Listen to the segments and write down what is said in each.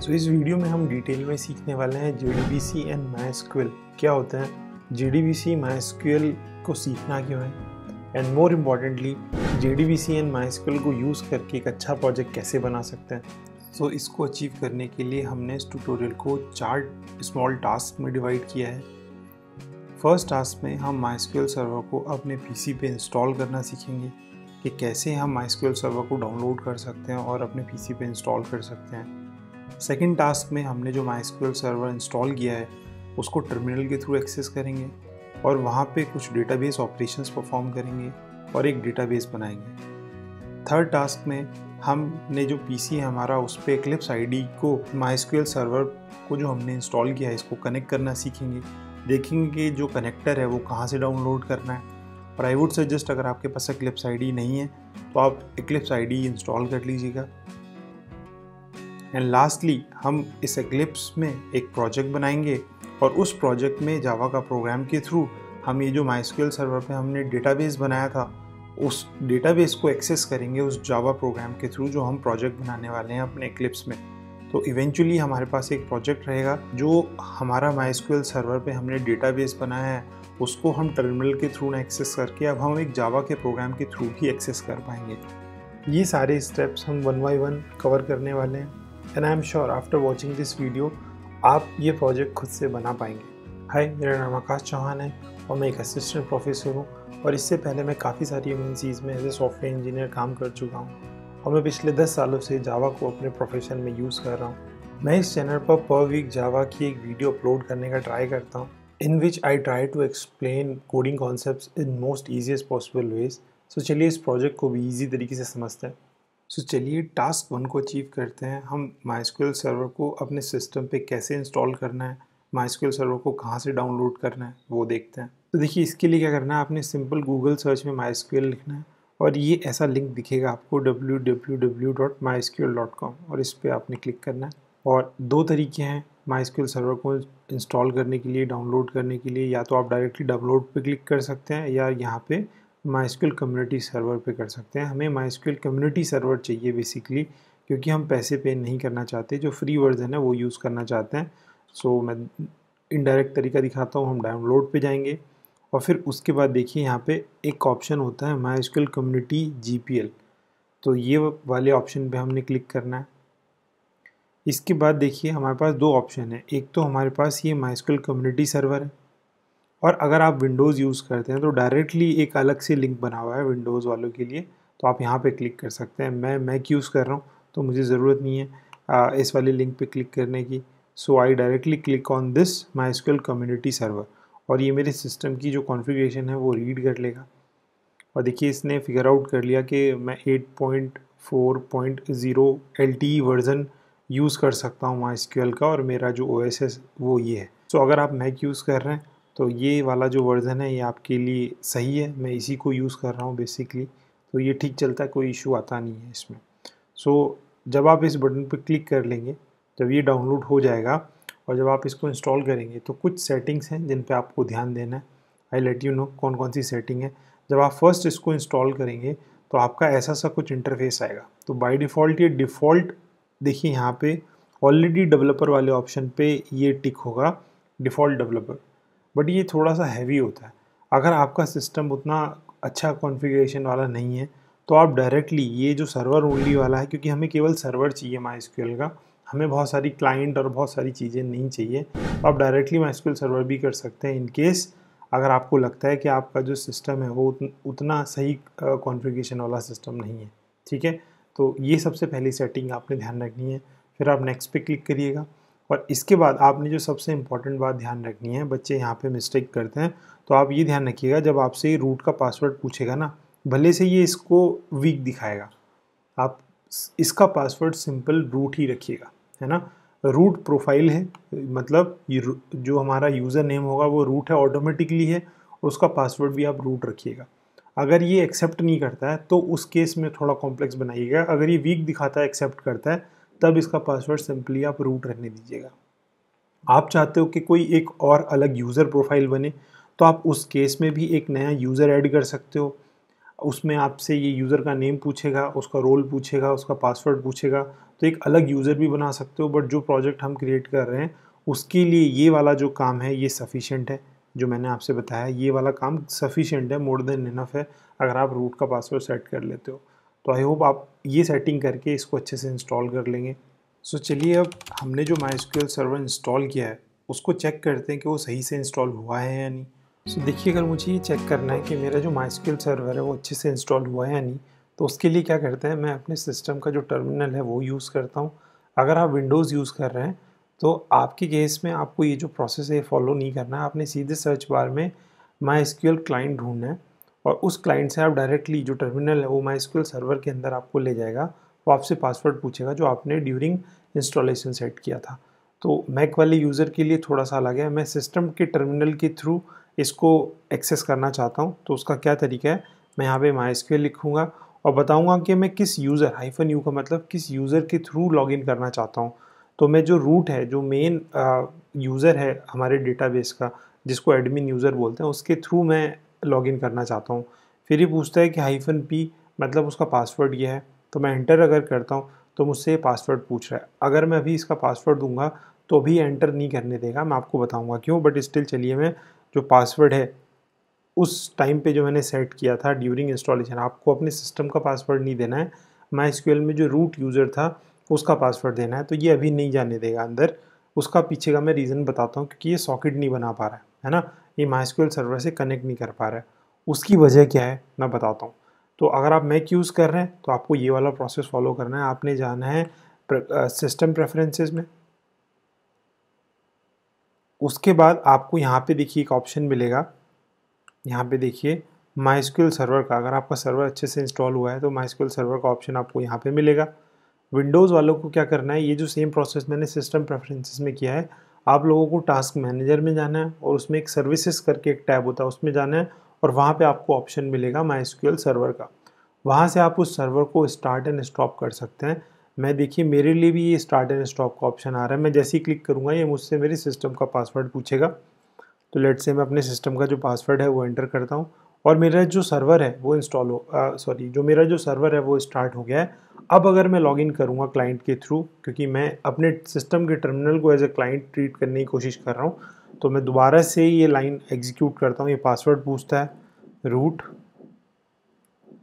सो इस वीडियो में हम डिटेल में सीखने वाले हैं JDBC एंड MySQL क्या होता है, JDBC MySQL को सीखना क्यों है and more importantly JDBC and MySQL को यूज़ करके एक अच्छा प्रोजेक्ट कैसे बना सकते हैं। सो इसको अचीव करने के लिए हमने इस ट्यूटोरियल को 4 स्मॉल टास्क में डिवाइड किया है। फर्स्ट टास्क में हम MySQL सर्वर को अपने PC पे इंस्टॉल करना सीखेंगे कि कैसे हम MySQL सर्वर को डाउनलोड कर सकते हैं और अपने PC पे इंस्टॉल कर सकते हैं। सेकेंड टास्क में हमने जो MySQL सर्वर इंस्टॉल किया है उसको टर्मिनल के थ्रू एक्सेस करेंगे और वहाँ पे कुछ डेटाबेस ऑपरेशंस परफॉर्म करेंगे और एक डेटाबेस बनाएंगे। थर्ड टास्क में हमने जो PC है हमारा उस पर Eclipse IDE को MySQL सर्वर को जो हमने इंस्टॉल किया है इसको कनेक्ट करना सीखेंगे। देखेंगे कि जो कनेक्टर है वो कहाँ से डाउनलोड करना है और आई वुड सजेस्ट अगर आपके पास Eclipse IDE नहीं है तो आप Eclipse IDE इंस्टॉल कर लीजिएगा। एंड लास्टली हम इस Eclipse में एक प्रोजेक्ट बनाएंगे और उस प्रोजेक्ट में जावा का प्रोग्राम के थ्रू हम ये जो MySQL सर्वर पे हमने डेटाबेस बनाया था उस डेटाबेस को एक्सेस करेंगे उस जावा प्रोग्राम के थ्रू जो हम प्रोजेक्ट बनाने वाले हैं अपने Eclipse में। तो इवेंचुअली हमारे पास एक प्रोजेक्ट रहेगा जो हमारा MySQL सर्वर पे हमने डेटाबेस बनाया है उसको हम टर्मिनल के थ्रू ना एक्सेस करके अब हम एक जावा के प्रोग्राम के थ्रू ही एक्सेस कर पाएंगे। ये सारे स्टेप्स हम 1 by 1 कवर करने वाले हैं and I am sure after watching this video आप ये प्रोजेक्ट खुद से बना पाएंगे। हाय, मेरा नाम आकाश चौहान है और मैं एक असिस्टेंट प्रोफेसर हूँ और इससे पहले मैं काफ़ी सारी MNCs में एज ए सॉफ्टवेयर इंजीनियर काम कर चुका हूँ और मैं पिछले 10 सालों से जावा को अपने प्रोफेशन में यूज़ कर रहा हूँ। मैं इस चैनल पर वीक जावा की एक वीडियो अपलोड करने का ट्राई करता हूँ in which I try to explain coding concepts in most easiest possible ways. So चलिए इस प्रोजेक्ट को भी ईजी तरीके से समझते हैं। सो चलिए टास्क 1 को अचीव करते हैं। हम MySQL सर्वर को अपने सिस्टम पे कैसे इंस्टॉल करना है, MySQL सर्वर को कहाँ से डाउनलोड करना है वो देखते हैं। तो देखिए इसके लिए क्या करना है, आपने सिंपल गूगल सर्च में MySQL लिखना है और ये ऐसा लिंक दिखेगा आपको www.mysql.com और इस पर आपने क्लिक करना है। और 2 तरीके हैं MySQL सर्वर को इंस्टॉल करने के लिए, डाउनलोड करने के लिए। या तो आप डायरेक्टली डाउनलोड पे क्लिक कर सकते हैं या यहाँ पे MySQL कम्युनिटी सर्वर पे कर सकते हैं। हमें MySQL कम्युनिटी सर्वर चाहिए बेसिकली क्योंकि हम पैसे पे नहीं करना चाहते, जो फ्री वर्जन है वो यूज़ करना चाहते हैं। सो मैं इनडायरेक्ट तरीका दिखाता हूँ। हम डाउनलोड पे जाएंगे और फिर उसके बाद देखिए यहाँ पे एक ऑप्शन होता है MySQL कम्युनिटी GPL, तो ये वाले ऑप्शन पे हमने क्लिक करना है। इसके बाद देखिए हमारे पास 2 ऑप्शन है, एक तो हमारे पास ये MySQL कम्युनिटी सर्वर है और अगर आप विंडोज़ यूज़ करते हैं तो डायरेक्टली एक अलग से लिंक बना हुआ है विंडोज़ वालों के लिए, तो आप यहाँ पे क्लिक कर सकते हैं। मैं मैक यूज़ कर रहा हूँ तो मुझे ज़रूरत नहीं है इस वाले लिंक पे क्लिक करने की। So I directly click on this MySQL community server और ये मेरे सिस्टम की जो कॉन्फ़िगरेशन है वो रीड कर लेगा। और देखिए इसने फिगर आउट कर लिया कि मैं 8.4.0 LTE वर्ज़न यूज़ कर सकता हूँ MySQL का और मेरा जो OS है वो ये है। सो अगर आप मैक यूज़ कर रहे हैं तो ये वाला जो वर्ज़न है ये आपके लिए सही है, मैं इसी को यूज़ कर रहा हूँ बेसिकली, तो ये ठीक चलता है, कोई इशू आता नहीं है इसमें। सो जब आप इस बटन पर क्लिक कर लेंगे, जब ये डाउनलोड हो जाएगा और जब आप इसको इंस्टॉल करेंगे तो कुछ सेटिंग्स हैं जिन पे आपको ध्यान देना है। आई लेट यू नो कौन कौन सी सेटिंग है। जब आप फर्स्ट इसको इंस्टॉल करेंगे तो आपका ऐसा सा कुछ इंटरफेस आएगा। तो बाय डिफ़ॉल्ट ये डिफ़ॉल्ट देखिए यहाँ पे ऑलरेडी डेवलपर वाले ऑप्शन पे ये टिक होगा डिफ़ॉल्ट डेवलपर, बट ये थोड़ा सा हैवी होता है। अगर आपका सिस्टम उतना अच्छा कॉन्फ़िगरेशन वाला नहीं है तो आप डायरेक्टली ये जो सर्वर ओनली वाला है, क्योंकि हमें केवल सर्वर चाहिए MySQL का, हमें बहुत सारी क्लाइंट और बहुत सारी चीज़ें नहीं चाहिए, तो आप डायरेक्टली MySQL सर्वर भी कर सकते हैं इन केस अगर आपको लगता है कि आपका जो सिस्टम है वो उतना सही कॉन्फ़िगरेशन वाला सिस्टम नहीं है। ठीक है, तो ये सबसे पहली सेटिंग आपने ध्यान रखनी है। फिर आप नेक्स्ट पे क्लिक करिएगा और इसके बाद आपने जो सबसे इम्पॉर्टेंट बात ध्यान रखनी है, बच्चे यहाँ पे मिस्टेक करते हैं, तो आप ये ध्यान रखिएगा जब आपसे रूट का पासवर्ड पूछेगा ना, भले से ये इसको वीक दिखाएगा, आप इसका पासवर्ड सिंपल रूट ही रखिएगा, है ना। रूट प्रोफाइल है, मतलब ये जो हमारा यूज़र नेम होगा वो रूट है ऑटोमेटिकली है और उसका पासवर्ड भी आप रूट रखिएगा। अगर ये एक्सेप्ट नहीं करता है तो उस केस में थोड़ा कॉम्प्लेक्स बनाइएगा। अगर ये वीक दिखाता है, एक्सेप्ट करता है, तब इसका पासवर्ड सिंपली आप रूट रहने दीजिएगा। आप चाहते हो कि कोई एक और अलग यूज़र प्रोफाइल बने तो आप उस केस में भी एक नया यूज़र ऐड कर सकते हो। उसमें आपसे ये यूज़र का नेम पूछेगा, उसका रोल पूछेगा, उसका पासवर्ड पूछेगा, तो एक अलग यूज़र भी बना सकते हो, बट जो प्रोजेक्ट हम क्रिएट कर रहे हैं उसके लिए ये वाला जो काम है ये सफिशिएंट है। जो मैंने आपसे बताया ये वाला काम सफिशिएंट है, मोर देन इनफ है अगर आप रूट का पासवर्ड सेट कर लेते हो। तो आई होप आप ये सेटिंग करके इसको अच्छे से इंस्टॉल कर लेंगे। सो चलिए अब हमने जो MySQL सर्वर इंस्टॉल किया है उसको चेक करते हैं कि वो सही से इंस्टॉल हुआ है या नहीं। सो देखिए, अगर मुझे ये चेक करना है कि मेरा जो MySQL सर्वर है वो अच्छे से इंस्टॉल हुआ है या नहीं, तो उसके लिए क्या करते हैं, मैं अपने सिस्टम का जो टर्मिनल है वो यूज़ करता हूँ। अगर आप विंडोज़ यूज़ कर रहे हैं तो आपके केस में आपको ये जो प्रोसेस है फॉलो नहीं करना है। आपने सीधे सर्च बार में MySQL क्लाइंट ढूंढना है और उस क्लाइंट से आप डायरेक्टली जो टर्मिनल है वो MySQL सर्वर के अंदर आपको ले जाएगा। वो आपसे पासवर्ड पूछेगा जो आपने ड्यूरिंग इंस्टॉलेशन सेट किया था। तो मैक वाले यूज़र के लिए थोड़ा सा अलग है। मैं सिस्टम के टर्मिनल के थ्रू इसको एक्सेस करना चाहता हूँ, तो उसका क्या तरीका है, मैं यहाँ पे MySQL लिखूँगा और बताऊँगा कि मैं किस यूज़र, -u का मतलब किस यूज़र के थ्रू लॉगिन करना चाहता हूँ। तो मैं जो रूट है, जो मेन यूज़र है हमारे डेटाबेस का, जिसको एडमिन यूज़र बोलते हैं, उसके थ्रू मैं लॉगिन करना चाहता हूँ। फिर ये पूछता है कि -p मतलब उसका पासवर्ड ये है। तो मैं एंटर अगर करता हूँ तो मुझसे ये पासवर्ड पूछ रहा है। अगर मैं अभी इसका पासवर्ड दूंगा तो अभी एंटर नहीं करने देगा, मैं आपको बताऊंगा क्यों, बट स्टिल चलिए मैं जो पासवर्ड है उस टाइम पे जो मैंने सेट किया था ड्यूरिंग इंस्टॉलेशन, आपको अपने सिस्टम का पासवर्ड नहीं देना है, MySQL में जो रूट यूज़र था उसका पासवर्ड देना है। तो ये अभी नहीं जाने देगा अंदर। उसका पीछे का मैं रीज़न बताता हूँ, क्योंकि ये सॉकेट नहीं बना पा रहा है ना, ये MySQL सर्वर से कनेक्ट नहीं कर पा रहा है। उसकी वजह क्या है मैं बताता हूँ। तो अगर आप मैक यूज़ कर रहे हैं तो आपको ये वाला प्रोसेस फॉलो करना है। आपने जाना है सिस्टम प्रेफरेंसेस में। उसके बाद आपको यहाँ पे देखिए एक ऑप्शन मिलेगा, यहाँ पे देखिए MySQL सर्वर का। अगर आपका सर्वर अच्छे से इंस्टॉल हुआ है तो MySQL सर्वर का ऑप्शन आपको यहाँ पे मिलेगा। विंडोज़ वालों को क्या करना है, ये जो सेम प्रोसेस मैंने सिस्टम प्रेफरेंसेस में किया है, आप लोगों को टास्क मैनेजर में जाना है और उसमें एक सर्विसेज करके एक टैब होता है, उसमें जाना है और वहाँ पे आपको ऑप्शन मिलेगा MySQL सर्वर का। वहाँ से आप उस सर्वर को स्टार्ट एंड स्टॉप कर सकते हैं। मैं देखिए मेरे लिए भी ये स्टार्ट एंड स्टॉप का ऑप्शन आ रहा है। मैं जैसे ही क्लिक करूँगा ये मुझसे मेरे सिस्टम का पासवर्ड पूछेगा। तो लेट्स से मैं अपने सिस्टम का जो पासवर्ड है वो एंटर करता हूँ और मेरा जो सर्वर है वो जो मेरा जो सर्वर है वो स्टार्ट हो गया है। अब अगर मैं लॉगिन करूँगा क्लाइंट के थ्रू, क्योंकि मैं अपने सिस्टम के टर्मिनल को एज ए क्लाइंट ट्रीट करने की कोशिश कर रहा हूँ, तो मैं दोबारा से ये लाइन एग्जीक्यूट करता हूँ। ये पासवर्ड पूछता है रूट,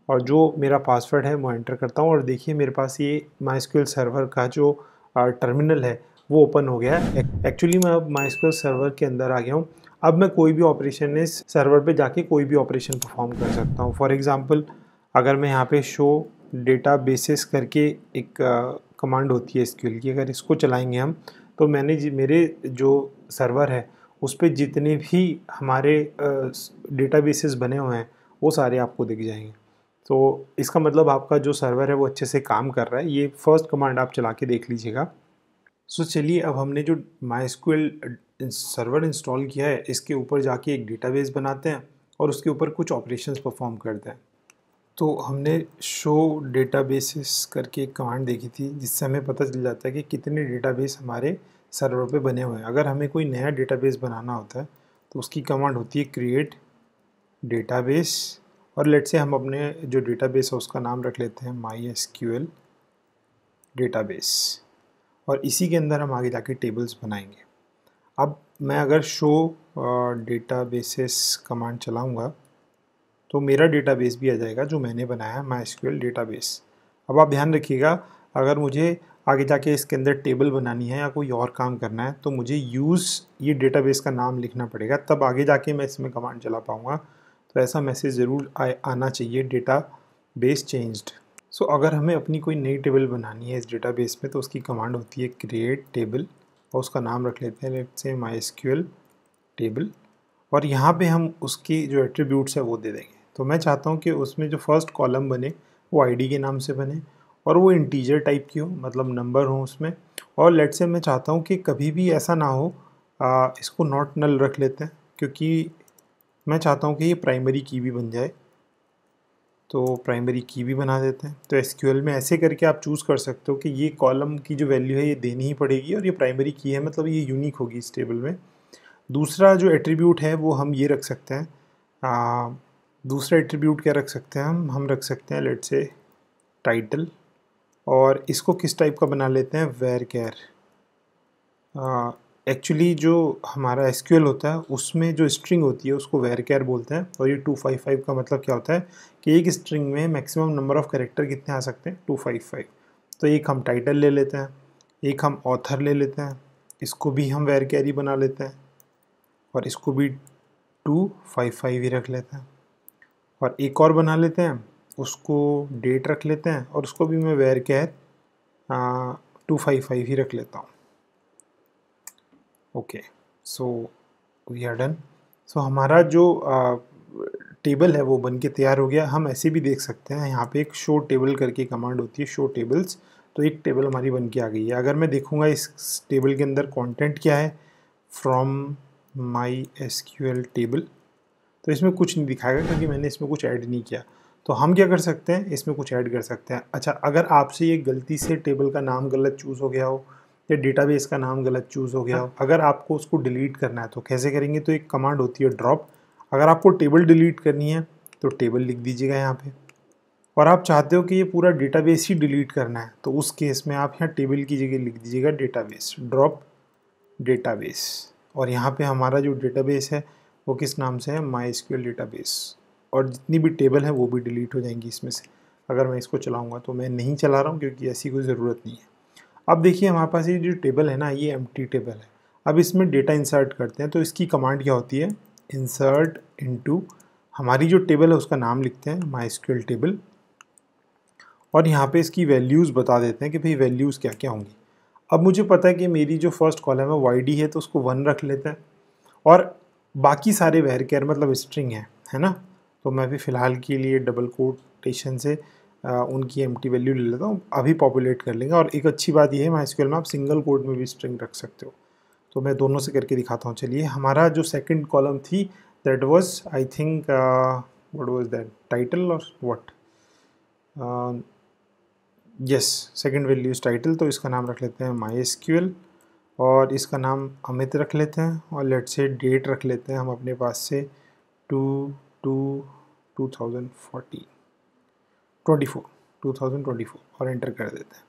और जो मेरा पासवर्ड है वो एंटर करता हूँ और देखिए मेरे पास ये MySQL सर्वर का जो टर्मिनल है वो ओपन हो गया है। एक्चुअली मैं अब MySQL सर्वर के अंदर आ गया हूँ। अब मैं कोई भी ऑपरेशन इस सर्वर पे जाके कोई भी ऑपरेशन परफॉर्म कर सकता हूँ। फॉर एग्जांपल अगर मैं यहाँ पे शो डेटा बेसिस करके एक कमांड होती है SQL की, अगर इसको चलाएंगे हम तो मेरे जो सर्वर है उस पर जितने भी हमारे डेटा बेसिस बने हुए हैं वो सारे आपको दिख जाएंगे। तो इसका मतलब आपका जो सर्वर है वो अच्छे से काम कर रहा है। ये फर्स्ट कमांड आप चला के देख लीजिएगा। सो चलिए अब हमने जो MySQL सर्वर इंस्टॉल किया है इसके ऊपर जाके एक डेटाबेस बनाते हैं और उसके ऊपर कुछ ऑपरेशंस परफॉर्म करते हैं। तो हमने शो डेटाबेसेस करके एक कमांड देखी थी जिससे हमें पता चल जाता है कि कितने डेटाबेस हमारे सर्वर पे बने हुए हैं। अगर हमें कोई नया डेटाबेस बनाना होता है तो उसकी कमांड होती है क्रिएट डेटाबेस, और लेट से हम अपने जो डेटाबेस है उसका नाम रख लेते हैं MySQL डेटाबेस, और इसी के अंदर हम आगे जाके टेबल्स बनाएंगे। अब मैं अगर शो डेटाबेसेस कमांड चलाऊंगा तो मेरा डेटाबेस भी आ जाएगा जो मैंने बनाया है MySQL डेटाबेस। अब आप ध्यान रखिएगा, अगर मुझे आगे जाके इसके अंदर टेबल बनानी है या कोई और काम करना है तो मुझे ये डेटाबेस का नाम लिखना पड़ेगा, तब आगे जाके मैं इसमें कमांड चला पाऊँगा। तो ऐसा मैसेज ज़रूर आना चाहिए, डेटा बेस चेंज्ड। सो अगर हमें अपनी कोई नई टेबल बनानी है इस डेटाबेस में तो उसकी कमांड होती है क्रिएट टेबल, और उसका नाम रख लेते हैं लेट्स से MySQL टेबल, और यहाँ पे हम उसकी जो एट्रीब्यूट्स है वो दे देंगे। तो मैं चाहता हूँ कि उसमें जो फर्स्ट कॉलम बने वो आईडी के नाम से बने और वो इंटीजर टाइप की हो, मतलब नंबर हो उसमें। और लेट्स से मैं चाहता हूँ कि कभी भी ऐसा ना हो, इसको नॉट नल रख लेते हैं क्योंकि मैं चाहता हूँ कि ये प्राइमरी की भी बन जाए, तो प्राइमरी की भी बना देते हैं। तो SQL में ऐसे करके आप चूज़ कर सकते हो कि ये कॉलम की जो वैल्यू है ये देनी ही पड़ेगी और ये प्राइमरी की है, मतलब ये यूनिक होगी इस टेबल में। दूसरा जो एट्रीब्यूट है वो हम ये रख सकते हैं, दूसरा एट्रीब्यूट क्या रख सकते हैं हम रख सकते हैं लेट्स से टाइटल, और इसको किस टाइप का बना लेते हैं, वेर केयर। एक्चुअली जो हमारा एसक्यूएल होता है उसमें जो स्ट्रिंग होती है उसको वेर केयर बोलते हैं। और ये 255 का मतलब क्या होता है कि एक स्ट्रिंग में मैक्सिमम नंबर ऑफ कैरेक्टर कितने आ सकते हैं, 255। तो एक हम टाइटल ले लेते हैं, एक हम ऑथर ले लेते हैं, इसको भी हम वेर केयर ही बना लेते हैं और इसको भी 255 ही रख लेते हैं। और एक और बना लेते हैं, उसको डेट रख लेते हैं और उसको भी मैं वेर केयर 255 ही रख लेता हूँ। Okay, so we are done. So हमारा जो टेबल है वो बन के तैयार हो गया। हम ऐसे भी देख सकते हैं, यहाँ पे एक शो टेबल करके कमांड होती है, शो टेबल्स। तो एक टेबल हमारी बन के आ गई है। अगर मैं देखूँगा इस टेबल के अंदर कंटेंट क्या है, फ्रॉम माई एसक्यूएल टेबल, तो इसमें कुछ नहीं दिखाएगा क्योंकि मैंने इसमें कुछ ऐड नहीं किया। तो हम क्या कर सकते हैं, इसमें कुछ ऐड कर सकते हैं। अच्छा, अगर आपसे ये गलती से टेबल का नाम गलत चूज़ हो गया हो या डेटाबेस का नाम गलत चूज़ हो गया हो, अगर आपको उसको डिलीट करना है तो कैसे करेंगे, तो एक कमांड होती है ड्रॉप। अगर आपको टेबल डिलीट करनी है तो टेबल लिख दीजिएगा यहाँ पे, और आप चाहते हो कि ये पूरा डेटाबेस ही डिलीट करना है तो उस केस में आप यहाँ टेबल की जगह लिख दीजिएगा डेटाबेस, ड्रॉप डेटाबेस। और यहाँ पे हमारा जो डेटाबेस है वो किस नाम से है, MySQL डेटाबेस। और जितनी भी टेबल है वो भी डिलीट हो जाएंगी इसमें से अगर मैं इसको चलाऊँगा। तो मैं नहीं चला रहा हूँ क्योंकि ऐसी कोई ज़रूरत नहीं है। अब देखिए हमारे पास ये जो टेबल है ना, ये एम्प्टी टेबल है। अब इसमें डेटा इंसर्ट करते हैं, तो इसकी कमांड क्या होती है, इंसर्ट इनटू, हमारी जो टेबल है उसका नाम लिखते हैं MySQL टेबल, और यहाँ पे इसकी वैल्यूज़ बता देते हैं कि भाई वैल्यूज़ क्या क्या होंगी। अब मुझे पता है कि मेरी जो फर्स्ट कॉलम है YD है तो उसको 1 रख लेते हैं, और बाकी सारे वेर केयर मतलब स्ट्रिंग है ना। तो मैं भी फ़िलहाल के लिए डबल कोटेशन से उनकी एम्प्टी वैल्यू ले लेता हूँ, अभी पॉपुलेट कर लेंगे। और एक अच्छी बात यह है MySQL में आप सिंगल कोड में भी स्ट्रिंग रख सकते हो। तो मैं दोनों से करके दिखाता हूँ। चलिए, हमारा जो सेकंड कॉलम थी that was I think what was that, title और what, yes, second value is title. तो इसका नाम रख लेते हैं MySQL और इसका नाम अमित रख लेते हैं, और लेट से डेट रख लेते हैं हम अपने पास से 2024 और एंटर कर देते हैं।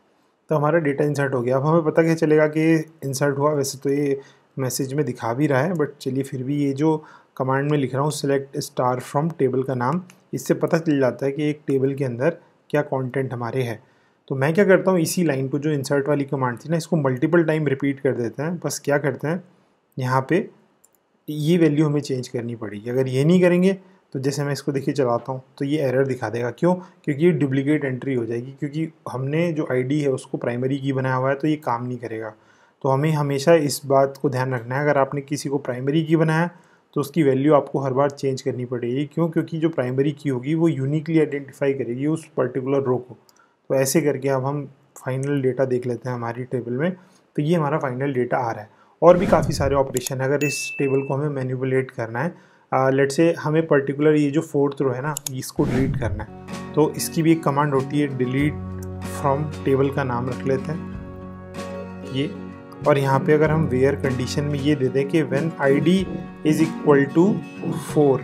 तो हमारा डेटा इंसर्ट हो गया। अब हमें पता क्या चलेगा कि इंसर्ट हुआ, वैसे तो ये मैसेज में दिखा भी रहा है, बट चलिए फिर भी ये जो कमांड में लिख रहा हूँ सेलेक्ट स्टार फ्रॉम टेबल का नाम, इससे पता चल जाता है कि एक टेबल के अंदर क्या कंटेंट हमारे है। तो मैं क्या करता हूँ, इसी लाइन को जो इंसर्ट वाली कमांड थी ना, इसको मल्टीपल टाइम रिपीट कर देते हैं। बस क्या करते हैं, यहाँ पे ये वैल्यू हमें चेंज करनी पड़ेगी। अगर ये नहीं करेंगे तो जैसे मैं इसको देखिए चलाता हूँ तो ये एरर दिखा देगा। क्यों? क्योंकि ये डुप्लीकेट एंट्री हो जाएगी, क्योंकि हमने जो आईडी है उसको प्राइमरी की बनाया हुआ है, तो ये काम नहीं करेगा। तो हमें हमेशा इस बात को ध्यान रखना है, अगर आपने किसी को प्राइमरी की बनाया तो उसकी वैल्यू आपको हर बार चेंज करनी पड़ेगी। क्यों? क्योंकि जो प्राइमरी की होगी वो यूनिकली आइडेंटिफाई करेगी उस पर्टिकुलर रो को। तो ऐसे करके अब हम फाइनल डेटा देख लेते हैं हमारी टेबल में। तो ये हमारा फाइनल डेटा आ रहा है। और भी काफ़ी सारे ऑपरेशन है अगर इस टेबल को हमें मैनिपुलेट करना है। लेट से हमें पर्टिकुलर ये जो फोर्थ रो है ना, इसको डिलीट करना है, तो इसकी भी एक कमांड होती है डिलीट फ्रॉम टेबल का नाम रख लेते हैं ये। और यहाँ पे अगर हम वेयर कंडीशन में ये दे दें कि when ID is equal to 4,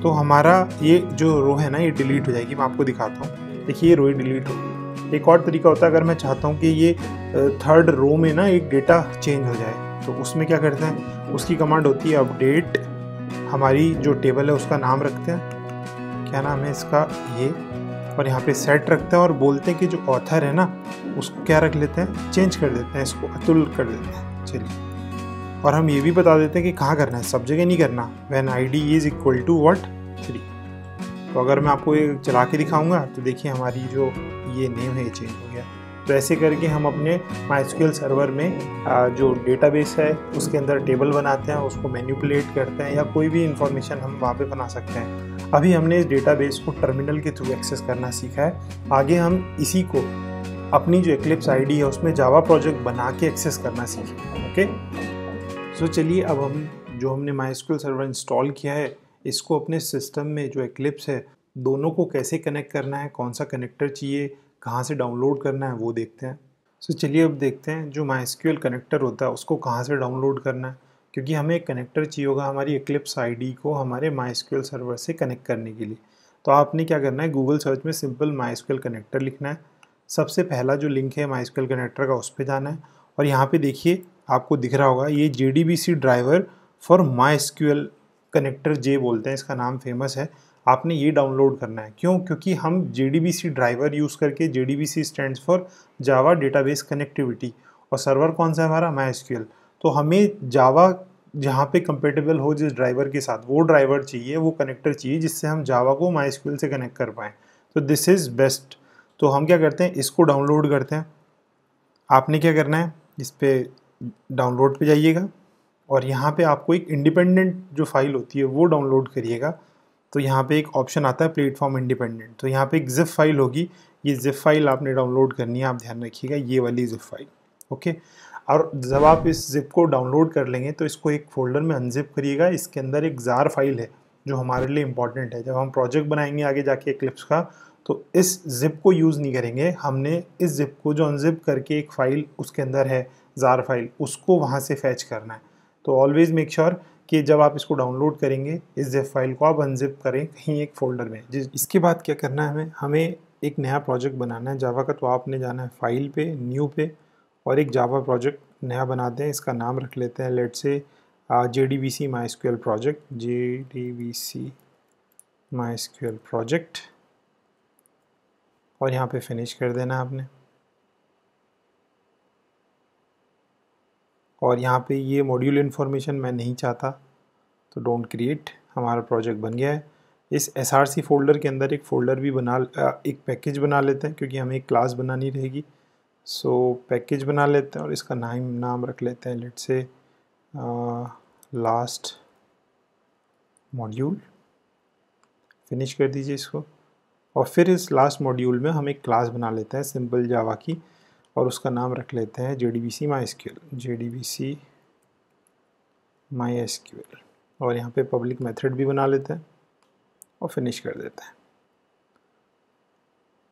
तो हमारा ये जो रो है ना ये डिलीट हो जाएगी। मैं आपको दिखाता हूँ, देखिए ये रो ही डिलीट हो गई। एक और तरीका होता है, अगर मैं चाहता हूँ कि ये थर्ड रो में ना एक डेटा चेंज हो जाए, तो उसमें क्या करते हैं, उसकी कमांड होती है अपडेट, हमारी जो टेबल है उसका नाम रखते हैं, क्या नाम है इसका, ये, और यहाँ पे सेट रखते हैं और बोलते हैं कि जो ऑथर है ना उसको क्या रख लेते हैं, चेंज कर देते हैं, इसको अतुल कर देते हैं। चलिए, और हम ये भी बता देते हैं कि कहाँ करना है, सब जगह नहीं करना। When ID is equal to what 3। तो अगर मैं आपको ये चला के दिखाऊंगा तो देखिए हमारी जो ये नेम है ये चेंज हो गया। तो ऐसे करके हम अपने MySQL सर्वर में जो डेटाबेस है उसके अंदर टेबल बनाते हैं, उसको मैनिपुलेट करते हैं, या कोई भी इंफॉर्मेशन हम वहाँ पे बना सकते हैं। अभी हमने इस डेटाबेस को टर्मिनल के थ्रू एक्सेस करना सीखा है। आगे हम इसी को अपनी जो Eclipse ID है उसमें जावा प्रोजेक्ट बना के एक्सेस करना सीखेंगे। ओके, सो चलिए अब हम जो हमने MySQL सर्वर इंस्टॉल किया है इसको अपने सिस्टम में जो Eclipse है दोनों को कैसे कनेक्ट करना है, कौन सा कनेक्टर चाहिए, कहाँ से डाउनलोड करना है वो देखते हैं। सो चलिए अब देखते हैं जो MySQL कनेक्टर होता है उसको कहाँ से डाउनलोड करना है, क्योंकि हमें एक कनेक्टर चाहिए होगा हमारी Eclipse ID को हमारे MySQL सर्वर से कनेक्ट करने के लिए। तो आपने क्या करना है, गूगल सर्च में सिंपल MySQL कनेक्टर लिखना है। सबसे पहला जो लिंक है MySQL कनेक्टर का, उस पर जाना है और यहाँ पे देखिए आपको दिख रहा होगा ये JDBC driver for MySQL connector J बोलते हैं, इसका नाम फेमस है। आपने ये डाउनलोड करना है। क्यों? क्योंकि हम JDBC ड्राइवर यूज़ करके, JDBC stands for Java database connectivity, और सर्वर कौन सा है हमारा? MySQL। तो हमें जावा जहाँ पे कंपेटेबल हो जिस ड्राइवर के साथ, वो ड्राइवर चाहिए, वो कनेक्टर चाहिए जिससे हम जावा को MySQL से कनेक्ट कर पाएँ। तो दिस इज़ बेस्ट। तो हम क्या करते हैं, इसको डाउनलोड करते हैं। आपने क्या करना है, इस पर डाउनलोड पे जाइएगा और यहाँ पे आपको एक इंडिपेंडेंट जो फाइल होती है वो डाउनलोड करिएगा। तो यहाँ पे एक ऑप्शन आता है प्लेटफॉर्म इंडिपेंडेंट, तो यहाँ पे एक जिप फाइल होगी, ये जिप फाइल आपने डाउनलोड करनी है। आप ध्यान रखिएगा, ये वाली जिप फाइल, ओके। और जब आप इस जिप को डाउनलोड कर लेंगे तो इसको एक फोल्डर में अनजिप करिएगा। इसके अंदर एक जार फाइल है जो हमारे लिए इंपॉर्टेंट है। जब हम प्रोजेक्ट बनाएंगे आगे जाके एक्लिप्स का, तो इस जिप को यूज़ नहीं करेंगे। हमने इस जिप को जो अनजिप करके एक फ़ाइल उसके अंदर है जार फाइल, उसको वहाँ से फैच करना है। तो ऑलवेज़ मेक श्योर कि जब आप इसको डाउनलोड करेंगे इस जिप फाइल को आप अनजिप करें कहीं एक फ़ोल्डर में। इसके बाद क्या करना है, हमें एक नया प्रोजेक्ट बनाना है जावा का। तो आपने जाना है फाइल पे, न्यू पे, और एक जावा प्रोजेक्ट नया बनाते हैं। इसका नाम रख लेते हैं let's say JDBC MySQL project, JDBC MySQL project, और यहाँ पे फिनिश कर देना आपने। और यहाँ पे ये मॉड्यूल इन्फॉर्मेशन मैं नहीं चाहता तो डोंट क्रिएट। हमारा प्रोजेक्ट बन गया है। इस SRC फोल्डर के अंदर एक फ़ोल्डर भी एक पैकेज बना लेते हैं, क्योंकि हमें एक क्लास बनानी रहेगी। सो पैकेज बना लेते हैं और इसका नाम रख लेते हैं let's say last module. Finish कर दीजिए इसको। और फिर इस लास्ट मॉड्यूल में हम एक क्लास बना लेते हैं सिंपल जावा की, और उसका नाम रख लेते हैं JDBC MySQL, JDBC MySQL। और यहाँ पे पब्लिक मेथड भी बना लेते हैं और फिनिश कर देते हैं।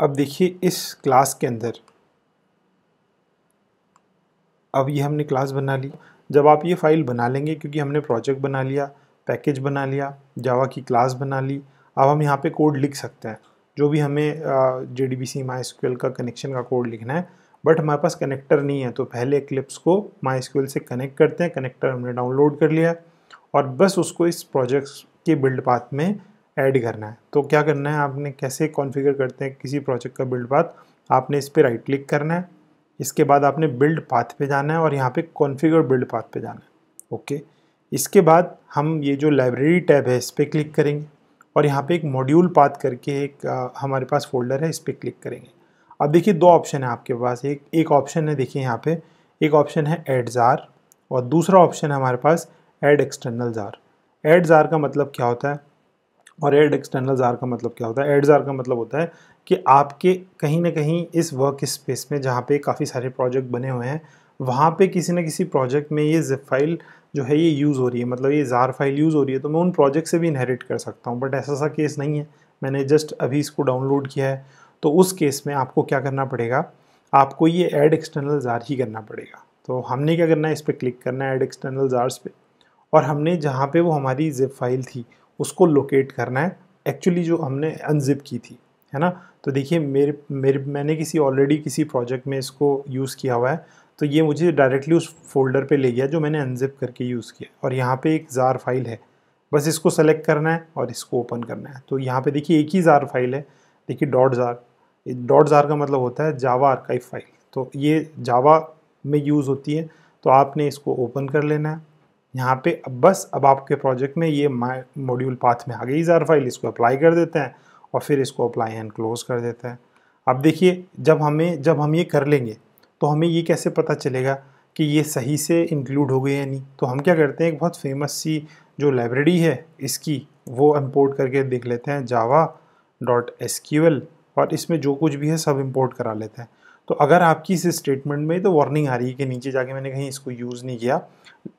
अब देखिए इस क्लास के अंदर, अब ये हमने क्लास बना ली। जब आप ये फाइल बना लेंगे, क्योंकि हमने प्रोजेक्ट बना लिया, पैकेज बना लिया, जावा की क्लास बना ली, अब हम यहाँ पे कोड लिख सकते हैं जो भी हमें JDBC MySQL का कनेक्शन का कोड लिखना है। बट हमारे पास कनेक्टर नहीं है, तो पहले एक्लिप्स को MySQL से कनेक्ट करते हैं। कनेक्टर हमने डाउनलोड कर लिया और बस उसको इस प्रोजेक्ट के बिल्ड पाथ में ऐड करना है। तो क्या करना है, आपने कैसे कॉन्फ़िगर करते हैं किसी प्रोजेक्ट का बिल्ड पाथ, आपने इस पर राइट क्लिक करना है। इसके बाद आपने बिल्ड पाथ पे जाना है और यहाँ पे कॉन्फ़िगर बिल्ड पाथ पे जाना है, ओके। इसके बाद हम ये जो लाइब्रेरी टैब है इस पर क्लिक करेंगे और यहाँ पे एक मॉड्यूल पाथ करके एक हमारे पास फोल्डर है, इस पर क्लिक करेंगे। अब देखिए दो ऑप्शन है आपके पास। एक ऑप्शन है, देखिए यहाँ पे एक ऑप्शन है ऐड जार, और दूसरा ऑप्शन है हमारे पास add external jar. Add jar का मतलब क्या होता है और ऐड एक्सटर्नल जार का मतलब क्या होता है? ऐड जार का मतलब होता है कि आपके कहीं ना कहीं इस वर्क स्पेस में जहाँ पे काफ़ी सारे प्रोजेक्ट बने हुए हैं, वहाँ पे किसी न किसी प्रोजेक्ट में ये जिप फाइल जो है ये यूज़ हो रही है, मतलब ये जार फाइल यूज़ हो रही है, तो मैं उन प्रोजेक्ट से भी इनहेरिट कर सकता हूँ। बट ऐसा सा केस नहीं है, मैंने जस्ट अभी इसको डाउनलोड किया है। तो उस केस में आपको क्या करना पड़ेगा, आपको ये ऐड एक्सटर्नल जार ही करना पड़ेगा। तो हमने क्या करना है, इस पर क्लिक करना है ऐड एक्सटर्नल जार्स पे, और हमने जहाँ पे वो हमारी जिप फाइल थी उसको लोकेट करना है, एक्चुअली जो हमने अनजिप की थी, है ना। तो देखिए मैंने ऑलरेडी किसी प्रोजेक्ट में इसको यूज़ किया हुआ है, तो ये मुझे डायरेक्टली उस फोल्डर पे ले गया जो मैंने अनजिप करके यूज़ किया। और यहाँ पे एक जार फाइल है, बस इसको सेलेक्ट करना है और इसको ओपन करना है। तो यहाँ पे देखिए एक ही जार फाइल है, देखिए डॉट जार का मतलब होता है जावा आर्काइव फाइल। तो ये जावा में यूज़ होती है, तो आपने इसको ओपन कर लेना है यहाँ पे। अब आपके प्रोजेक्ट में ये मॉड्यूल पाथ में आ गई जार फाइल, इसको अप्लाई कर देते हैं और फिर इसको अप्लाई एंड क्लोज कर देते हैं। अब देखिए जब हम ये कर लेंगे तो हमें ये कैसे पता चलेगा कि ये सही से इंक्लूड हो गए या नहीं। तो हम क्या करते हैं, एक बहुत फेमस सी जो लाइब्रेरी है इसकी वो इंपोर्ट करके देख लेते हैं, java.sql, और इसमें जो कुछ भी है सब इंपोर्ट करा लेते हैं। तो अगर आपकी इस स्टेटमेंट में तो वार्निंग आ रही है कि नीचे जाके मैंने कहीं इसको यूज़ नहीं किया,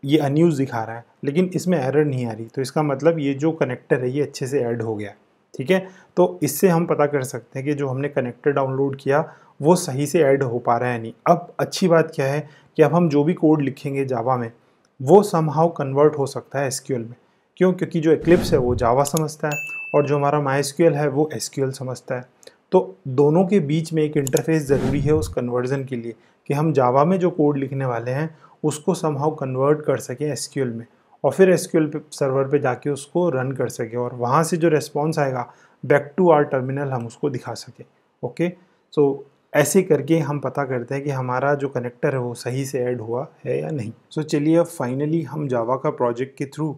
ये अनयूज़ दिखा रहा है, लेकिन इसमें एरर नहीं आ रही, तो इसका मतलब ये जो कनेक्टर है ये अच्छे से ऐड हो गया, ठीक है। तो इससे हम पता कर सकते हैं कि जो हमने कनेक्टर डाउनलोड किया वो सही से ऐड हो पा रहा है नहीं। अब अच्छी बात क्या है कि अब हम जो भी कोड लिखेंगे जावा में वो समहाउ कन्वर्ट हो सकता है एसक्यूएल में। क्यों? क्योंकि जो एक्लिप्स है वो जावा समझता है और जो हमारा MySQL है वो SQL समझता है। तो दोनों के बीच में एक इंटरफेस ज़रूरी है उस कन्वर्जन के लिए, कि हम जावा में जो कोड लिखने वाले हैं उसको समहाउ कन्वर्ट कर सकें एसक्यूएल में, और फिर एसक्यूएल सर्वर पे जाके उसको रन कर सकें, और वहाँ से जो रेस्पॉन्स आएगा बैक टू आवर टर्मिनल हम उसको दिखा सकें। ओके, सो ऐसे करके हम पता करते हैं कि हमारा जो कनेक्टर है वो सही से ऐड हुआ है या नहीं। सो चलिए अब फाइनली हम जावा का प्रोजेक्ट के थ्रू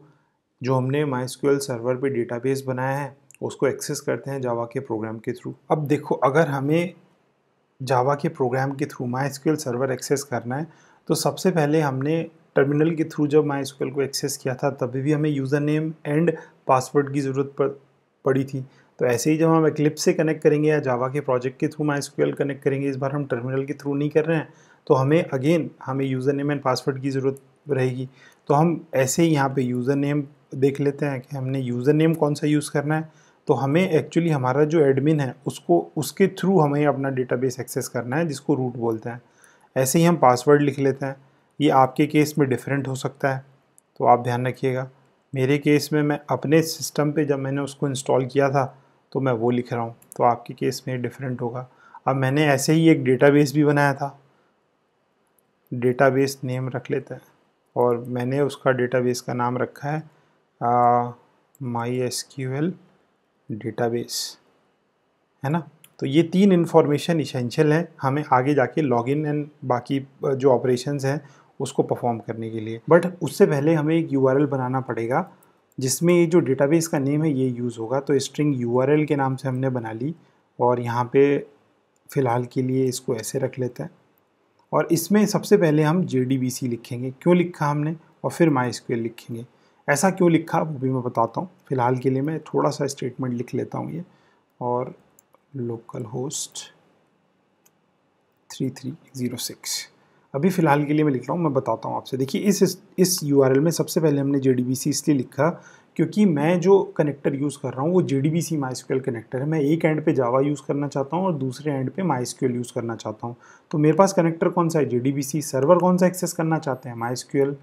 जो हमने माइस्क्यूएल सर्वर पे डेटाबेस बनाया है उसको एक्सेस करते हैं जावा के प्रोग्राम के थ्रू। अब देखो, अगर हमें जावा के प्रोग्राम के थ्रू माइस्क्यूएल सर्वर एक्सेस करना है तो सबसे पहले हमने टर्मिनल के थ्रू जब माइस्क्यूएल को एक्सेस किया था तभी भी हमें यूज़र नेम एंड पासवर्ड की ज़रूरत पड़ी थी। तो ऐसे ही जब हम एक्लिप्स से कनेक्ट करेंगे या जावा के प्रोजेक्ट के थ्रू माइस्क्यूएल कनेक्ट करेंगे, इस बार हम टर्मिनल के थ्रू नहीं कर रहे हैं, तो हमें यूज़र नेम एंड पासवर्ड की ज़रूरत रहेगी। तो हम ऐसे ही यहाँ पे यूज़र नेम देख लेते हैं कि हमने यूज़र नेम कौन सा यूज़ करना है। तो हमें एक्चुअली हमारा जो एडमिन है उसके थ्रू हमें अपना डेटाबेस एक्सेस करना है जिसको रूट बोलते हैं। ऐसे ही हम पासवर्ड लिख लेते हैं। ये आपके केस में डिफरेंट हो सकता है, तो आप ध्यान रखिएगा। मेरे केस में मैं अपने सिस्टम पे जब मैंने उसको इंस्टॉल किया था तो मैं वो लिख रहा हूँ, तो आपके केस में डिफरेंट होगा। अब मैंने ऐसे ही एक डेटाबेस भी बनाया था, डेटाबेस नेम रख लेते हैं, और मैंने उसका डेटाबेस का नाम रखा है MySQL डेटाबेस, है ना। तो ये 3 इन्फॉर्मेशन इसेंशियल है हमें आगे जाके लॉगिन एंड बाकी जो ऑपरेशंस हैं उसको परफॉर्म करने के लिए। बट उससे पहले हमें एक URL बनाना पड़ेगा जिसमें ये जो डेटाबेस का नेम है ये यूज़ होगा। तो स्ट्रिंग URL के नाम से हमने बना ली, और यहाँ पे फ़िलहाल के लिए इसको ऐसे रख लेते हैं। और इसमें सबसे पहले हम JDBC लिखेंगे। क्यों लिखा हमने, और फिर MySQL लिखेंगे। ऐसा क्यों लिखा वो भी मैं बताता हूँ। फ़िलहाल के लिए मैं थोड़ा सा स्टेटमेंट लिख लेता हूँ ये, और लोकल होस्ट 3306 अभी फ़िलहाल के लिए मैं लिख रहा हूँ, मैं बताता हूँ आपसे। देखिए इस URL में सबसे पहले हमने JDBC इसलिए लिखा क्योंकि मैं जो कनेक्टर यूज़ कर रहा हूँ वो JDBC MySQL कनेक्टर है। मैं एक एंड पे जावा यूज़ करना चाहता हूँ और दूसरे एंड पे MySQL यूज़ करना चाहता हूँ। तो मेरे पास कनेक्टर कौन सा है, JDBC। सर्वर कौन सा एक्सेस करना चाहते हैं, MySQL।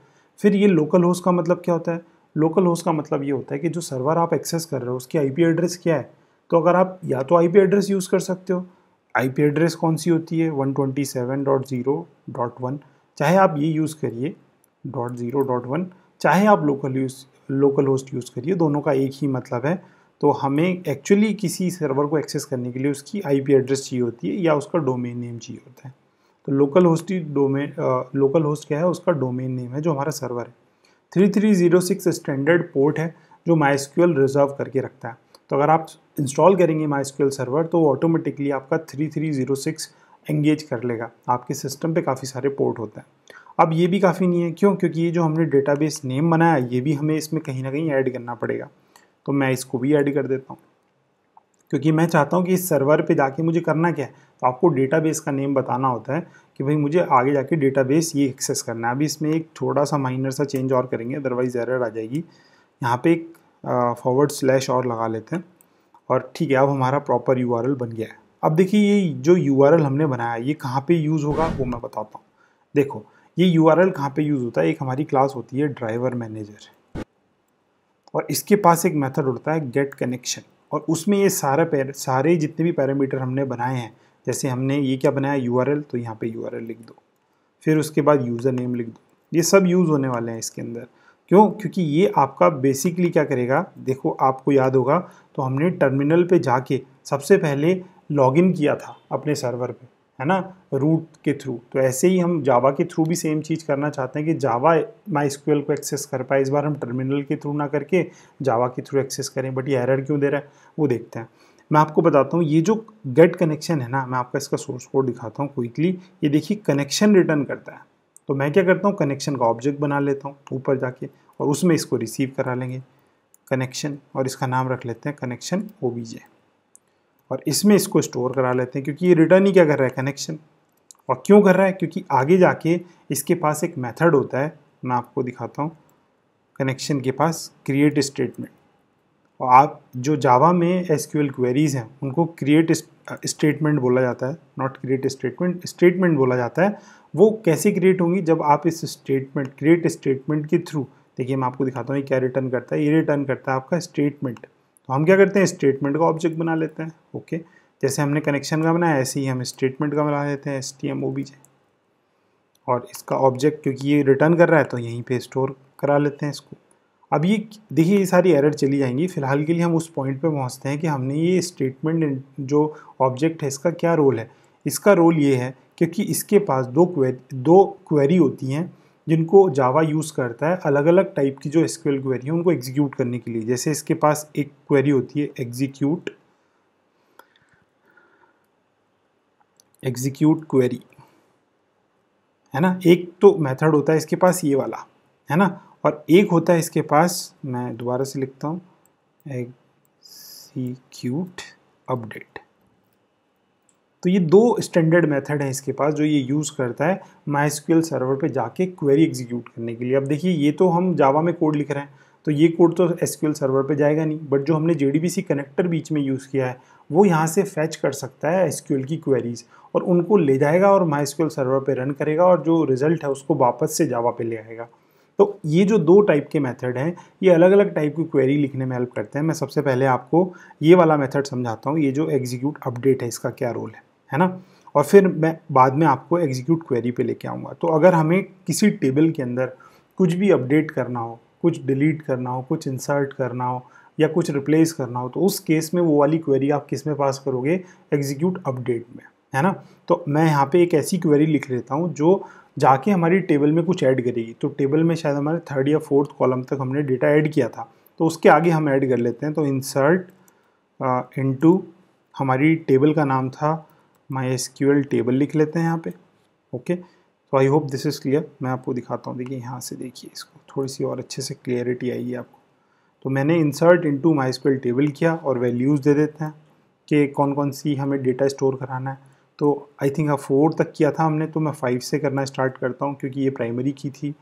फिर ये लोकल होस्ट का मतलब क्या होता है, लोकल होस्ट का मतलब ये होता है कि जो सर्वर आप एक्सेस कर रहे हो उसकी IP एड्रेस क्या है। तो अगर आप या तो IP एड्रेस यूज़ कर सकते हो, IP एड्रेस कौन सी होती है 127.0.1, चाहे आप ये यूज़ करिए .0.1, चाहे आप लोकल होस्ट यूज़ करिए, दोनों का एक ही मतलब है। तो हमें एक्चुअली किसी सर्वर को एक्सेस करने के लिए उसकी IP एड्रेस चाहिए होती है या उसका डोमेन नेम चाहिए होता है। तो लोकल होस्ट क्या है, उसका डोमेन नेम है जो हमारा सर्वर है। 3306 स्टैंडर्ड पोर्ट है जो MySQL रिजर्व करके रखता है। तो अगर आप इंस्टॉल करेंगे MySQL सर्वर तो ऑटोमेटिकली आपका 3306 एंगेज कर लेगा। आपके सिस्टम पे काफ़ी सारे पोर्ट होते हैं। अब ये भी काफ़ी नहीं है, क्यों, क्योंकि ये जो हमने डेटाबेस नेम बनाया ये भी हमें इसमें कहीं ना कहीं ऐड करना पड़ेगा। तो मैं इसको भी ऐड कर देता हूँ, क्योंकि मैं चाहता हूँ कि इस सर्वर पे जाके मुझे करना क्या है। तो आपको डेटाबेस का नेम बताना होता है कि भाई मुझे आगे जाके डेटाबेस ये एक्सेस करना है। अभी इसमें एक थोड़ा सा माइनर सा चेंज और करेंगे, अदरवाइज़ एरर आ जाएगी। यहाँ पे एक / और लगा लेते हैं, और ठीक है, अब हमारा प्रॉपर URL बन गया है। अब देखिए ये जो URL हमने बनाया ये कहाँ पे यूज़ होगा वो मैं बताता हूँ। देखो ये URL कहाँ पे यूज़ होता है, एक हमारी क्लास होती है ड्राइवर मैनेजर, और इसके पास एक मेथड होता है गेट कनेक्शन, और उसमें ये सारे जितने भी पैरामीटर हमने बनाए हैं, जैसे हमने ये क्या बनाया URL, तो यहाँ पे URL लिख दो, फिर उसके बाद यूज़र नेम लिख दो। ये सब यूज़ होने वाले हैं इसके अंदर। क्यों, क्योंकि ये आपका बेसिकली क्या करेगा, देखो आपको याद होगा तो हमने टर्मिनल पे जाके सबसे पहले लॉगिन किया था अपने सर्वर पे, है ना, रूट के थ्रू। तो ऐसे ही हम जावा के थ्रू भी सेम चीज़ करना चाहते हैं कि जावा MySQL को एक्सेस कर पाए। इस बार हम टर्मिनल के थ्रू ना करके जावा के थ्रू एक्सेस करें, बट ये एरर क्यों दे रहा है वो देखते हैं। मैं आपको बताता हूँ, ये जो गेट कनेक्शन है ना, मैं आपका इसका सोर्स कोड दिखाता हूँ क्विकली। ये देखिए कनेक्शन रिटर्न करता है। तो मैं क्या करता हूँ, कनेक्शन का ऑब्जेक्ट बना लेता हूँ ऊपर जाके, और उसमें इसको रिसीव करा लेंगे कनेक्शन, और इसका नाम रख लेते हैं कनेक्शन OBJ, और इसमें इसको स्टोर करा लेते हैं क्योंकि ये रिटर्न ही क्या कर रहा है, कनेक्शन। और क्यों कर रहा है, क्योंकि आगे जाके इसके पास एक मेथड होता है, मैं आपको दिखाता हूँ। कनेक्शन के पास क्रिएट स्टेटमेंट, और आप जो जावा में SQL क्वेरीज हैं उनको क्रिएट स्टेटमेंट बोला जाता है, नॉट क्रिएट स्टेटमेंट बोला जाता है। वो कैसे क्रिएट होंगी, जब आप इस क्रिएट स्टेटमेंट के थ्रू, देखिए मैं आपको दिखाता हूँ ये क्या रिटर्न करता है। ये रिटर्न करता है आपका स्टेटमेंट। तो हम क्या करते हैं, स्टेटमेंट का ऑब्जेक्ट बना लेते हैं। ओके, जैसे हमने कनेक्शन का बनाया ऐसे ही हम स्टेटमेंट का बना देते हैं stmobj, और इसका ऑब्जेक्ट क्योंकि ये रिटर्न कर रहा है तो यहीं पे स्टोर करा लेते हैं इसको। अब ये देखिए ये सारी एरर चली जाएंगी। फिलहाल के लिए हम उस पॉइंट पे पहुंचते हैं कि हमने ये स्टेटमेंट जो ऑब्जेक्ट है इसका क्या रोल है। इसका रोल ये है क्योंकि इसके पास दो क्वेरी होती हैं जिनको जावा यूज़ करता है अलग अलग टाइप की जो एसक्यूएल क्वेरी है उनको एग्जीक्यूट करने के लिए। जैसे इसके पास एक क्वेरी होती है एग्जीक्यूट क्वेरी, है ना। एक तो मेथड होता है इसके पास ये वाला, है ना, और एक होता है इसके पास, मैं दोबारा से लिखता हूँ, एग्जीक्यूट अपडेट। तो ये दो स्टैंडर्ड मेथड है इसके पास जो ये यूज़ करता है MySQL सर्वर पे जाके क्वेरी एग्जीक्यूट करने के लिए। अब देखिए ये तो हम जावा में कोड लिख रहे हैं तो ये कोड तो SQL सर्वर पे जाएगा नहीं, बट जो हमने JDBC कनेक्टर बीच में यूज़ किया है वो यहाँ से फैच कर सकता है SQL की क्वेरीज और उनको ले जाएगा और MySQL सर्वर पे रन करेगा और जो रिजल्ट है उसको वापस से जावा पे ले आएगा। तो ये जो दो टाइप के मेथड हैं ये अलग अलग टाइप की क्वेरी लिखने में हेल्प करते हैं। मैं सबसे पहले आपको ये वाला मेथड समझाता हूँ, ये जो एग्जीक्यूट अपडेट है इसका क्या रोल है ना, और फिर मैं बाद में आपको एग्जीक्यूट क्वेरी पे लेके आऊँगा। तो अगर हमें किसी टेबल के अंदर कुछ भी अपडेट करना हो, कुछ डिलीट करना हो, कुछ इंसर्ट करना हो या कुछ रिप्लेस करना हो तो उस केस में वो वाली क्वेरी आप किस में पास करोगे, एग्जीक्यूट अपडेट में, है ना। तो मैं यहाँ पे एक ऐसी क्वेरी लिख लेता हूँ जो जाके हमारी टेबल में कुछ ऐड करेगी। तो टेबल में शायद हमारे 3rd या 4th कॉलम तक हमने डेटा ऐड किया था तो उसके आगे हम ऐड कर लेते हैं। तो इंसर्ट इनटू, हमारी टेबल का नाम था MySQL टेबल लिख लेते हैं यहाँ पे। ओके, तो I hope this is clear. मैं आपको दिखाता हूँ, देखिए यहाँ से देखिए इसको थोड़ी सी और अच्छे से क्लियरिटी आएगी आपको। तो मैंने इंसर्ट इनटू MySQL टेबल किया और वैल्यूज़ दे देते हैं कि कौन कौन सी हमें डेटा स्टोर कराना है। तो आई थिंक 4 तक किया था हमने, तो मैं 5 से करना स्टार्ट करता हूँ क्योंकि ये प्राइमरी की थी।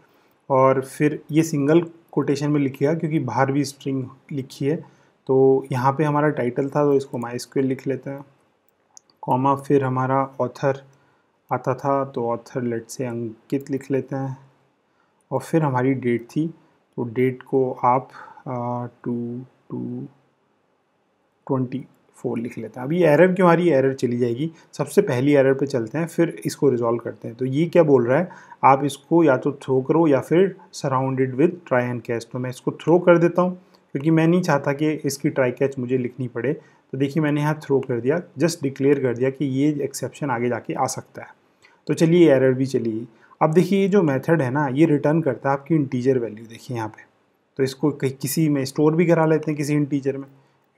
और फिर ये सिंगल कोटेशन में लिखिएगा क्योंकि बाहर भी स्ट्रिंग लिखी है। तो यहाँ पे हमारा टाइटल था तो इसको MySQL लिख लेते हैं, कॉमा, फिर हमारा ऑथर आता था तो ऑथर लेट से अंकित लिख लेते हैं, और फिर हमारी डेट थी तो डेट को आप 2/24 लिख लेते हैं। अभी एरर क्यों आ रही है, एरर चली जाएगी। सबसे पहली एरर पे चलते हैं फिर इसको रिजॉल्व करते हैं। तो ये क्या बोल रहा है, आप इसको या तो थ्रो करो या फिर surrounded with try and catch. तो मैं इसको थ्रो कर देता हूँ क्योंकि मैं नहीं चाहता कि इसकी ट्राई कैच मुझे लिखनी पड़े। तो देखिए मैंने यहाँ थ्रो कर दिया, जस्ट डिक्लेयर कर दिया कि ये एक्सेप्शन आगे जाके आ सकता है। तो चलिए एरर भी चली गई। अब देखिए ये जो मेथड है ना ये रिटर्न करता है आपकी इंटीजर वैल्यू, देखिए यहाँ पे। तो इसको किसी में स्टोर भी करा लेते हैं, किसी इंटीजर में,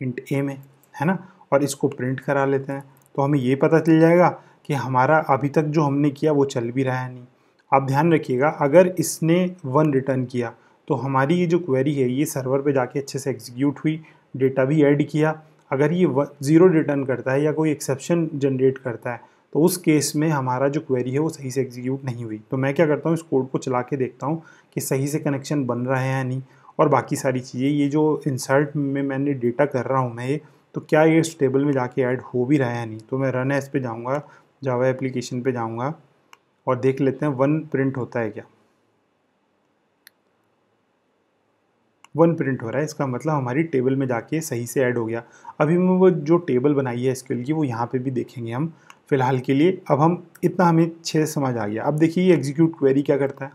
इंट ए में, है ना, और इसको प्रिंट करा लेते हैं। तो हमें ये पता चल जाएगा कि हमारा अभी तक जो हमने किया वो चल भी रहा है नहीं। आप ध्यान रखिएगा, अगर इसने 1 रिटर्न किया तो हमारी ये जो क्वेरी है ये सर्वर पे जाके अच्छे से एग्जीक्यूट हुई, डेटा भी ऐड किया। अगर ये 0 रिटर्न करता है या कोई एक्सेप्शन जनरेट करता है तो उस केस में हमारा जो क्वेरी है वो सही से एग्जीक्यूट नहीं हुई। तो मैं क्या करता हूँ, इस कोड को चला के देखता हूँ कि सही से कनेक्शन बन रहा है या नहीं, और बाकी सारी चीज़ें, ये जो इंसर्ट में मैंने डेटा कर रहा हूँ मैं ये, तो क्या ये इस टेबल में जाके ऐड हो भी रहा है या नहीं। तो मैं रन एस पे जाऊँगा, जावा एप्लीकेशन पे जाऊँगा और देख लेते हैं 1 प्रिंट होता है क्या। 1 प्रिंट हो रहा है, इसका मतलब हमारी टेबल में जाके सही से ऐड हो गया। अभी मैं वो जो टेबल बनाई है SQL की वो यहाँ पे भी देखेंगे हम फिलहाल के लिए। अब हम इतना हमें 6 समझ आ गया। अब देखिए ये एग्जीक्यूट क्वेरी क्या करता है,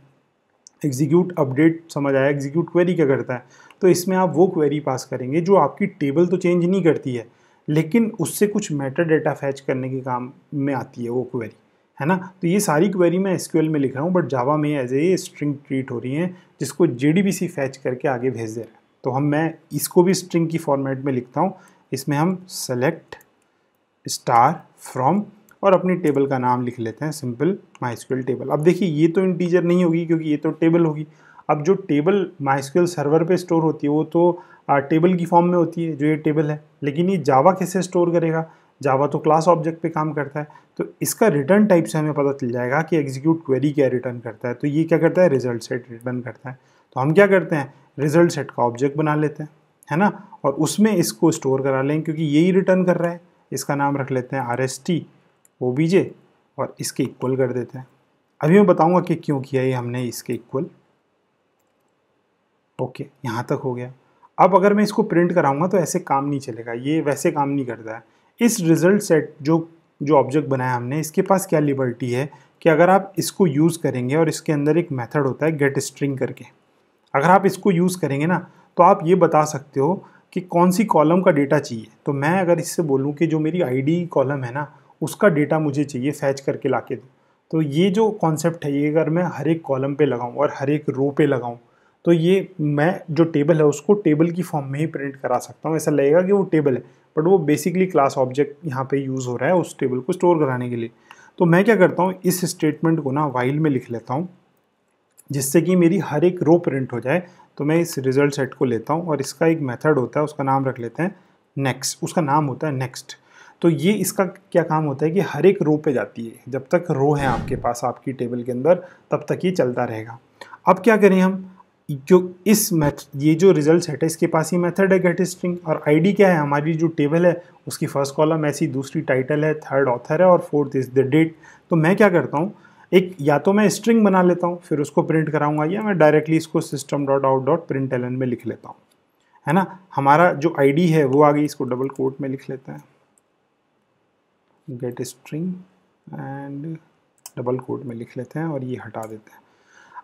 एग्जीक्यूट अपडेट समझ आया, एग्जीक्यूट क्वेरी क्या करता है। तो इसमें आप वो क्वेरी पास करेंगे जो आपकी टेबल तो चेंज नहीं करती है लेकिन उससे कुछ मेटा डेटा फैच करने के काम में आती है वो क्वेरी, है ना। तो ये सारी क्वेरी मैं SQL में लिख रहा हूँ बट जावा में एज ए स्ट्रिंग ट्रीट हो रही हैं जिसको JDBC फैच करके आगे भेज दे रहा है। तो मैं इसको भी स्ट्रिंग की फॉर्मेट में लिखता हूँ। इसमें हम सेलेक्ट स्टार फ्रॉम और अपनी टेबल का नाम लिख लेते हैं सिंपल MySQL टेबल। अब देखिए ये तो इंटीजर नहीं होगी क्योंकि ये तो टेबल होगी। अब जो टेबल MySQL सर्वर पे स्टोर होती है वो तो टेबल की फॉर्म में होती है जो ये टेबल है, लेकिन ये जावा कैसे स्टोर करेगा, जावा तो क्लास ऑब्जेक्ट पे काम करता है। तो इसका रिटर्न टाइप से हमें पता चल जाएगा कि एग्जीक्यूट क्वेरी क्या रिटर्न करता है। तो ये क्या करता है, रिजल्ट सेट रिटर्न करता है। तो हम क्या करते हैं, रिजल्ट सेट का ऑब्जेक्ट बना लेते हैं, है ना, और उसमें इसको स्टोर करा लेंगे क्योंकि यही रिटर्न कर रहा है। इसका नाम रख लेते हैं RST OBJ और इसके इक्वल कर देते हैं। अभी मैं बताऊंगा कि क्यों किया ये हमने इसके इक्वल। ओके, यहाँ तक हो गया। अब अगर मैं इसको प्रिंट कराऊंगा तो ऐसे काम नहीं चलेगा, ये वैसे काम नहीं करता है। इस रिजल्ट सेट जो ऑब्जेक्ट बनाया हमने, इसके पास क्या लिबर्टी है कि अगर आप इसको यूज़ करेंगे और इसके अंदर एक मेथड होता है गेट स्ट्रिंग करके, अगर आप इसको यूज़ करेंगे ना तो आप ये बता सकते हो कि कौन सी कॉलम का डेटा चाहिए। तो मैं अगर इससे बोलूँ कि जो मेरी आईडी कॉलम है ना उसका डेटा मुझे चाहिए, फैच करके ला के दो, तो ये जो कॉन्सेप्ट है ये अगर मैं हर एक कॉलम पे लगाऊं और हर एक रो पे लगाऊं तो ये मैं जो टेबल है उसको टेबल की फॉर्म में ही प्रिंट करा सकता हूँ। ऐसा लगेगा कि वो टेबल है बट वो बेसिकली क्लास ऑब्जेक्ट यहाँ पे यूज़ हो रहा है उस टेबल को स्टोर कराने के लिए। तो मैं क्या करता हूँ, इस स्टेटमेंट को ना वाइल में लिख लेता हूँ जिससे कि मेरी हर एक रो प्रिंट हो जाए। तो मैं इस रिजल्ट सेट को लेता हूँ और इसका एक मेथड होता है, उसका नाम रख लेते हैं नेक्स्ट, उसका नाम होता है नेक्स्ट। तो ये इसका क्या काम होता है कि हर एक रो पे जाती है, जब तक रो है आपके पास आपकी टेबल के अंदर तब तक ये चलता रहेगा। अब क्या करें हम, जो इस ये जो रिजल्ट सेट है इसके पास ही मेथड है गेट स्ट्रिंग, और आईडी क्या है, हमारी जो टेबल है उसकी फर्स्ट कॉलम ऐसी, दूसरी टाइटल है, थर्ड ऑथर है और फोर्थ इज द डेट। तो मैं क्या करता हूँ, एक या तो मैं स्ट्रिंग बना लेता हूँ फिर उसको प्रिंट कराऊंगा, या मैं डायरेक्टली इसको system.out.println में लिख लेता हूँ, है ना। हमारा जो आईडी है वो आ गई, इसको डबल कोट में लिख लेते हैं get string and double quote में लिख लेते हैं और ये हटा देते हैं।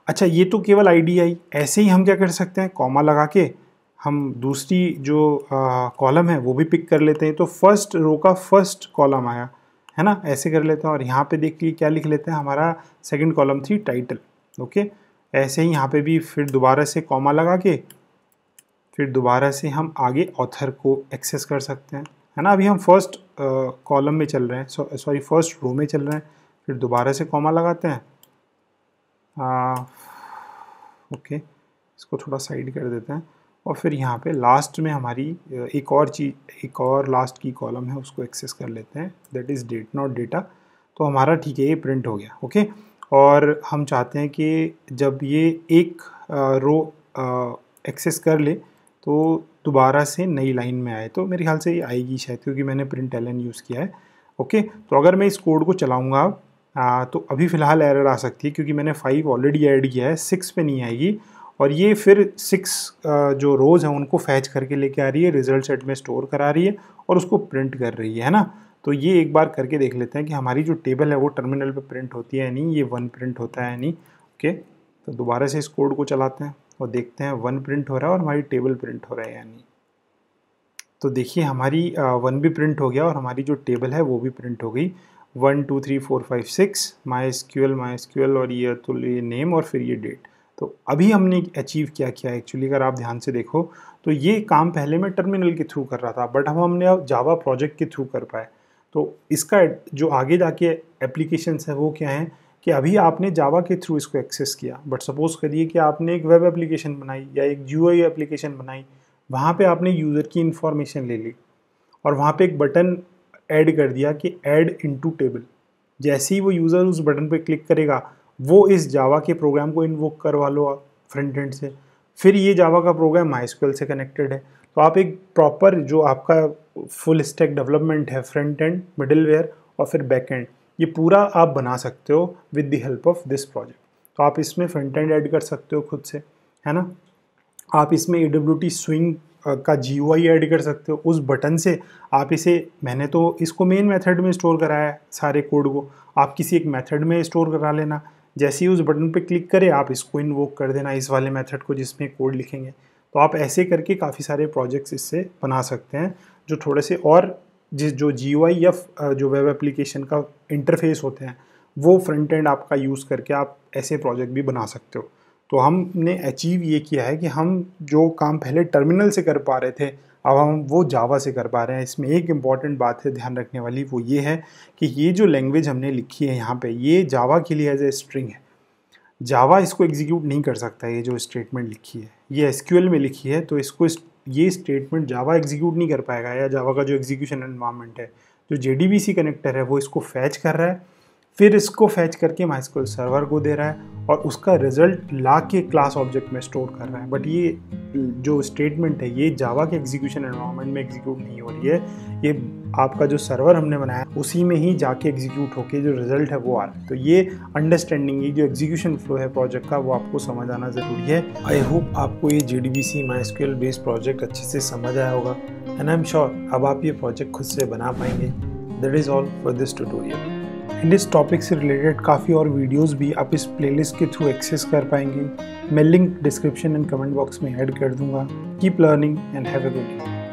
अच्छा, ये तो केवल आईडी आई। ऐसे ही हम क्या कर सकते हैं, कॉमा लगा के हम दूसरी जो कॉलम है वो भी पिक कर लेते हैं। तो फर्स्ट रो का फर्स्ट कॉलम आया, है ना, ऐसे कर लेते हैं। और यहाँ पे देखिए क्या लिख लेते हैं, हमारा सेकंड कॉलम थी टाइटल। ओके, ऐसे ही यहाँ पे भी फिर दोबारा से कॉमा लगा के फिर दोबारा से हम आगे ऑथर को एक्सेस कर सकते हैं, है ना। अभी हम फर्स्ट कॉलम में चल रहे हैं, सॉरी फर्स्ट रो में चल रहे हैं, फिर दोबारा से कॉमा लगाते हैं। ओके, इसको थोड़ा साइड कर देते हैं और फिर यहाँ पे लास्ट में हमारी एक और लास्ट की कॉलम है उसको एक्सेस कर लेते हैं, that is date not data. तो हमारा ठीक है, ये प्रिंट हो गया। ओके, और हम चाहते हैं कि जब ये एक रो एक्सेस कर ले तो दोबारा से नई लाइन में आए, तो मेरे ख्याल से ये आएगी शायद, क्योंकि मैंने println यूज़ किया है। ओके, तो अगर मैं इस कोड को चलाऊँगा तो अभी फ़िलहाल एरर आ सकती है क्योंकि मैंने 5 ऑलरेडी ऐड किया है, 6 पे नहीं आएगी। और ये फिर 6 जो रोज़ हैं उनको फैच करके लेके आ रही है, रिजल्ट सेट में स्टोर करा रही है और उसको प्रिंट कर रही है ना। तो ये एक बार करके देख लेते हैं कि हमारी जो टेबल है वो टर्मिनल पे प्रिंट होती है या नहीं, ये 1 प्रिंट होता है या नहीं। ओके, तो दोबारा से इस कोड को चलाते हैं और देखते हैं 1 प्रिंट हो रहा है और हमारी टेबल प्रिंट हो रहा है या नहीं। तो देखिए हमारी 1 भी प्रिंट हो गया और हमारी जो टेबल है वो भी प्रिंट हो गई। 1 2 3 4 5 6 MySQL और ये तो ये नेम और फिर ये डेट। तो अभी हमने अचीव क्या किया एक्चुअली, अगर आप ध्यान से देखो तो ये काम पहले मैं टर्मिनल के थ्रू कर रहा था, बट अब हमने अब जावा प्रोजेक्ट के थ्रू कर पाए। तो इसका जो आगे जाके एप्लीकेशंस है वो क्या है कि अभी आपने जावा के थ्रू इसको एक्सेस किया, बट सपोज़ करिए कि आपने एक वेब एप्लीकेशन बनाई या एक GUI एप्लीकेशन बनाई, वहाँ पे आपने यूज़र की इन्फॉर्मेशन ले ली और वहाँ पे एक बटन ऐड कर दिया कि ऐड इनटू टेबल। जैसे ही वो यूज़र उस बटन पे क्लिक करेगा वो इस जावा के प्रोग्राम को इन्वोक करवा लो फ्रंट एंड से, फिर ये जावा का प्रोग्राम MySQL से कनेक्टेड है। तो आप एक प्रॉपर जो आपका फुल स्टैक डेवलपमेंट है, फ्रंट एंड, मिडिलवेयर और फिर बैक एंड, ये पूरा आप बना सकते हो with the help of this project. तो आप इसमें फ्रंट एंड ऐड कर सकते हो खुद से, है ना। आप इसमें AWT स्विंग का GUI ऐड कर सकते हो उस बटन से। आप इसे, मैंने तो इसको मेन मेथड में स्टोर कराया है सारे कोड को, आप किसी एक मेथड में स्टोर करा लेना। जैसे ही उस बटन पे क्लिक करें आप इसको इन्वोक कर देना, इस वाले मेथड को जिसमें कोड लिखेंगे। तो आप ऐसे करके काफ़ी सारे प्रोजेक्ट्स इससे बना सकते हैं जो थोड़े से और जो GUI या जो वेब एप्लीकेशन का इंटरफेस होते हैं वो फ्रंट एंड आपका यूज़ करके आप ऐसे प्रोजेक्ट भी बना सकते हो। तो हमने अचीव ये किया है कि हम जो काम पहले टर्मिनल से कर पा रहे थे अब हम वो जावा से कर पा रहे हैं। इसमें एक इम्पॉर्टेंट बात है ध्यान रखने वाली, वो ये है कि ये जो लैंग्वेज हमने लिखी है यहाँ पे, ये जावा के लिए एज ए स्ट्रिंग है। जावा इसको एग्जीक्यूट नहीं कर सकता, ये जो स्टेटमेंट लिखी है ये SQL में लिखी है, तो इसको ये स्टेटमेंट जावा एग्जीक्यूट नहीं कर पाएगा। या जावा का जो एग्जीक्यूशन एनवायरनमेंट है, जो JDBC कनेक्टर है, वो इसको फैच कर रहा है, फिर इसको फैच करके MySQL सर्वर को दे रहा है और उसका रिजल्ट ला के क्लास ऑब्जेक्ट में स्टोर कर रहा है। बट ये जो स्टेटमेंट है ये जावा के एग्जीक्यूशन एनवायरनमेंट में एग्जीक्यूट नहीं हो रही है, ये आपका जो सर्वर हमने बनाया उसी में ही जाके एग्जीक्यूट होके जो रिजल्ट है वो आ रहा है। तो ये अंडरस्टैंडिंग, ये जो एग्जीक्यूशन फ्लो है प्रोजेक्ट का, वो आपको समझ आना ज़रूरी है। आई होप आपको ये JDBC MySQL बेस्ड प्रोजेक्ट अच्छे से समझ आया होगा। एंड आई एम श्योर अब आप ये प्रोजेक्ट खुद से बना पाएंगे। That is all for this tutorial. And इस टॉपिक से रिलेटेड काफ़ी और वीडियोस भी आप इस प्लेलिस्ट के थ्रू एक्सेस कर पाएंगे। मैं link description and comment box में ऐड कर दूंगा। Keep learning and have a good day.